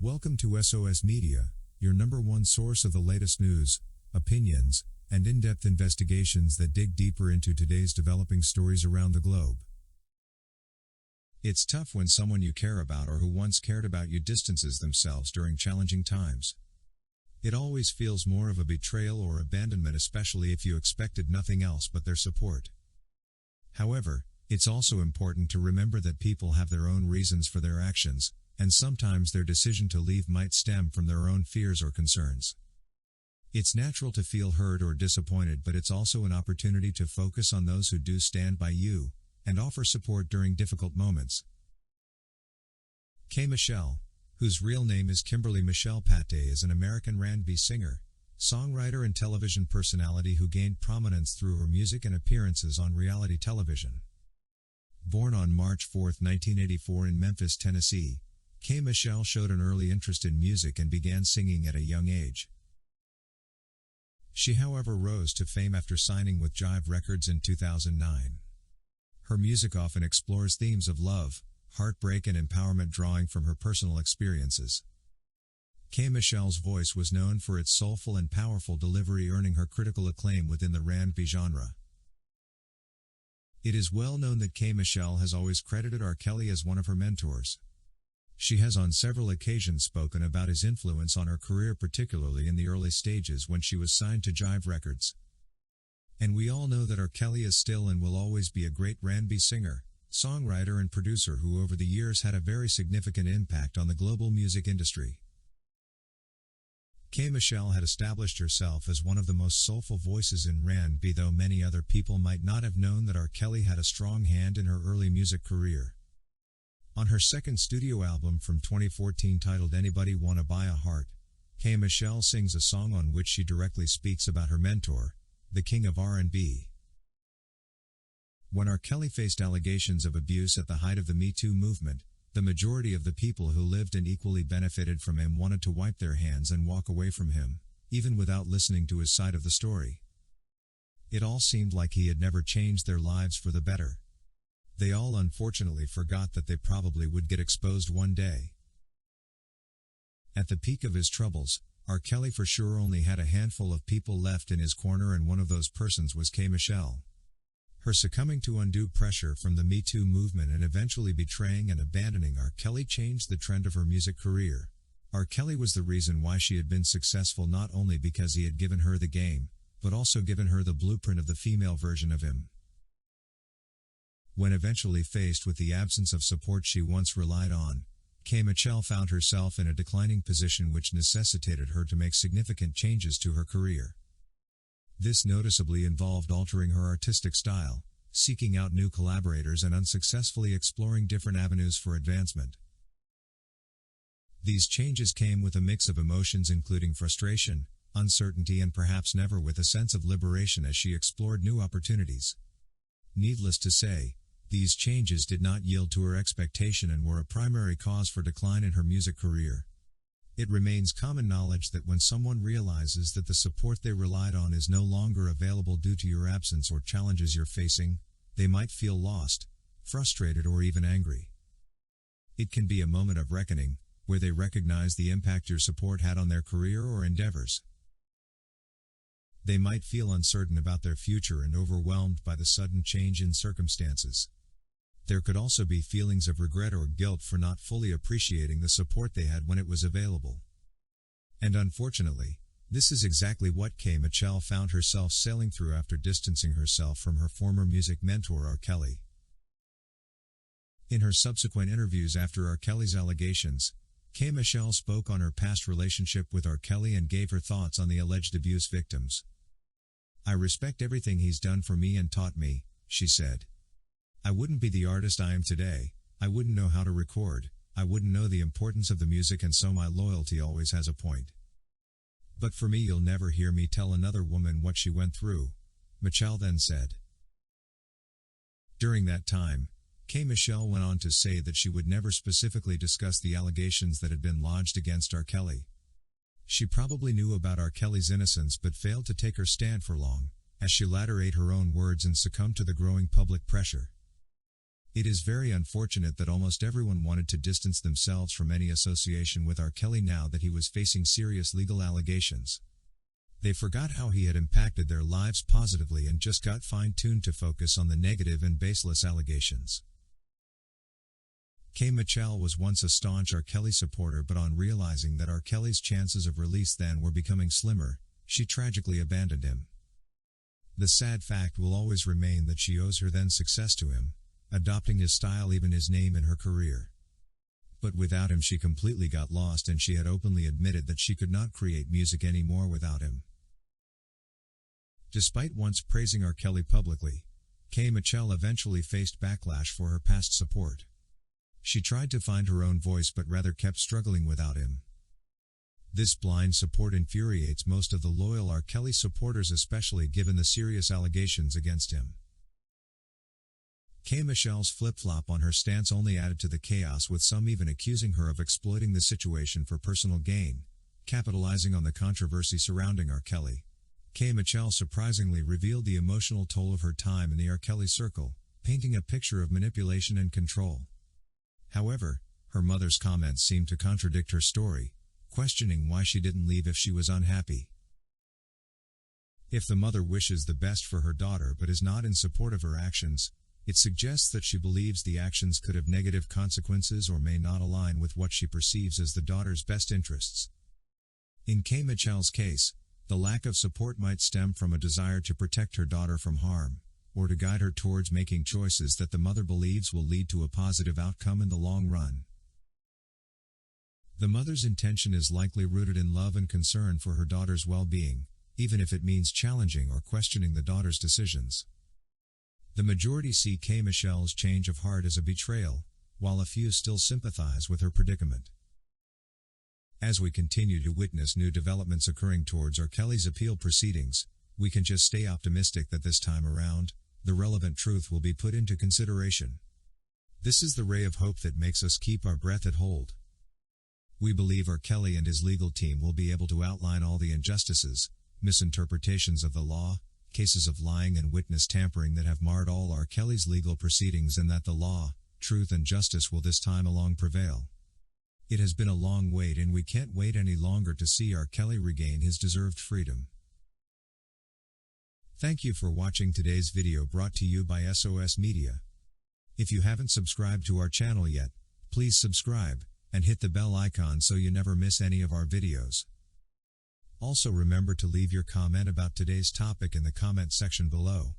Welcome to SOS Media, your number one source of the latest news, opinions, and in-depth investigations that dig deeper into today's developing stories around the globe. It's tough when someone you care about or who once cared about you distances themselves during challenging times. It always feels more of a betrayal or abandonment, especially if you expected nothing else but their support. However, it's also important to remember that people have their own reasons for their actions, and sometimes their decision to leave might stem from their own fears or concerns. It's natural to feel hurt or disappointed, but it's also an opportunity to focus on those who do stand by you and offer support during difficult moments. K Mitchelle, whose real name is Kimberly Michelle Pate, is an American R&B singer, songwriter and television personality who gained prominence through her music and appearances on reality television. Born on March 4, 1984 in Memphis, Tennessee, K Mitchelle showed an early interest in music and began singing at a young age. She, however, rose to fame after signing with Jive Records in 2009. Her music often explores themes of love, heartbreak, and empowerment, drawing from her personal experiences. K Mitchelle's voice was known for its soulful and powerful delivery, earning her critical acclaim within the R&B genre. It is well known that K Mitchelle has always credited R. Kelly as one of her mentors. She has on several occasions spoken about his influence on her career, particularly in the early stages when she was signed to Jive Records. And we all know that R. Kelly is still and will always be a great R&B singer, songwriter, and producer who over the years had a very significant impact on the global music industry. K Mitchelle had established herself as one of the most soulful voices in R&B, though many other people might not have known that R. Kelly had a strong hand in her early music career. On her second studio album from 2014 titled Anybody Wanna Buy a Heart, K Mitchelle sings a song on which she directly speaks about her mentor, the king of R&B. When R. Kelly faced allegations of abuse at the height of the Me Too movement, the majority of the people who lived and equally benefited from him wanted to wipe their hands and walk away from him, even without listening to his side of the story. It all seemed like he had never changed their lives for the better. They all unfortunately forgot that they probably would get exposed one day. At the peak of his troubles, R. Kelly for sure only had a handful of people left in his corner, and one of those persons was K Mitchelle. Her succumbing to undue pressure from the Me Too movement and eventually betraying and abandoning R. Kelly changed the trend of her music career. R. Kelly was the reason why she had been successful, not only because he had given her the game, but also given her the blueprint of the female version of him. When eventually faced with the absence of support she once relied on, K Mitchelle found herself in a declining position, which necessitated her to make significant changes to her career. This noticeably involved altering her artistic style, seeking out new collaborators, and unsuccessfully exploring different avenues for advancement. These changes came with a mix of emotions, including frustration, uncertainty, and perhaps never with a sense of liberation as she explored new opportunities. Needless to say, these changes did not yield to her expectation and were a primary cause for decline in her music career. It remains common knowledge that when someone realizes that the support they relied on is no longer available due to your absence or challenges you're facing, they might feel lost, frustrated, or even angry. It can be a moment of reckoning, where they recognize the impact your support had on their career or endeavors. They might feel uncertain about their future and overwhelmed by the sudden change in circumstances. There could also be feelings of regret or guilt for not fully appreciating the support they had when it was available. And unfortunately, this is exactly what K Mitchelle found herself sailing through after distancing herself from her former music mentor R. Kelly. In her subsequent interviews after R. Kelly's allegations, K Mitchelle spoke on her past relationship with R. Kelly and gave her thoughts on the alleged abuse victims. "I respect everything he's done for me and taught me," she said. "I wouldn't be the artist I am today, I wouldn't know how to record, I wouldn't know the importance of the music, and so my loyalty always has a point. But for me, you'll never hear me tell another woman what she went through," Mitchelle then said. During that time, K Mitchelle went on to say that she would never specifically discuss the allegations that had been lodged against R. Kelly. She probably knew about R. Kelly's innocence but failed to take her stand for long, as she later ate her own words and succumbed to the growing public pressure. It is very unfortunate that almost everyone wanted to distance themselves from any association with R. Kelly now that he was facing serious legal allegations. They forgot how he had impacted their lives positively and just got fine-tuned to focus on the negative and baseless allegations. K Mitchelle was once a staunch R. Kelly supporter, but on realizing that R. Kelly's chances of release then were becoming slimmer, she tragically abandoned him. The sad fact will always remain that she owes her then success to him, adopting his style, even his name, in her career. But without him she completely got lost, and she had openly admitted that she could not create music anymore without him. Despite once praising R. Kelly publicly, K Mitchelle eventually faced backlash for her past support. She tried to find her own voice but rather kept struggling without him. This blind support infuriates most of the loyal R. Kelly supporters, especially given the serious allegations against him. K Michelle's flip-flop on her stance only added to the chaos, with some even accusing her of exploiting the situation for personal gain, capitalizing on the controversy surrounding R. Kelly. K Mitchelle surprisingly revealed the emotional toll of her time in the R. Kelly circle, painting a picture of manipulation and control. However, her mother's comments seemed to contradict her story, questioning why she didn't leave if she was unhappy. If the mother wishes the best for her daughter but is not in support of her actions, it suggests that she believes the actions could have negative consequences or may not align with what she perceives as the daughter's best interests. In K Michelle's case, the lack of support might stem from a desire to protect her daughter from harm, or to guide her towards making choices that the mother believes will lead to a positive outcome in the long run. The mother's intention is likely rooted in love and concern for her daughter's well-being, even if it means challenging or questioning the daughter's decisions. The majority see K Michelle's change of heart as a betrayal, while a few still sympathize with her predicament. As we continue to witness new developments occurring towards R. Kelly's appeal proceedings, we can just stay optimistic that this time around, the relevant truth will be put into consideration. This is the ray of hope that makes us keep our breath and hold. We believe R. Kelly and his legal team will be able to outline all the injustices, misinterpretations of the law, cases of lying and witness tampering that have marred all R. Kelly's legal proceedings, and that the law, truth and justice will this time along prevail. It has been a long wait, and we can't wait any longer to see R. Kelly regain his deserved freedom. Thank you for watching today's video, brought to you by SOS Media. If you haven't subscribed to our channel yet, please subscribe, and hit the bell icon so you never miss any of our videos. Also remember to leave your comment about today's topic in the comment section below.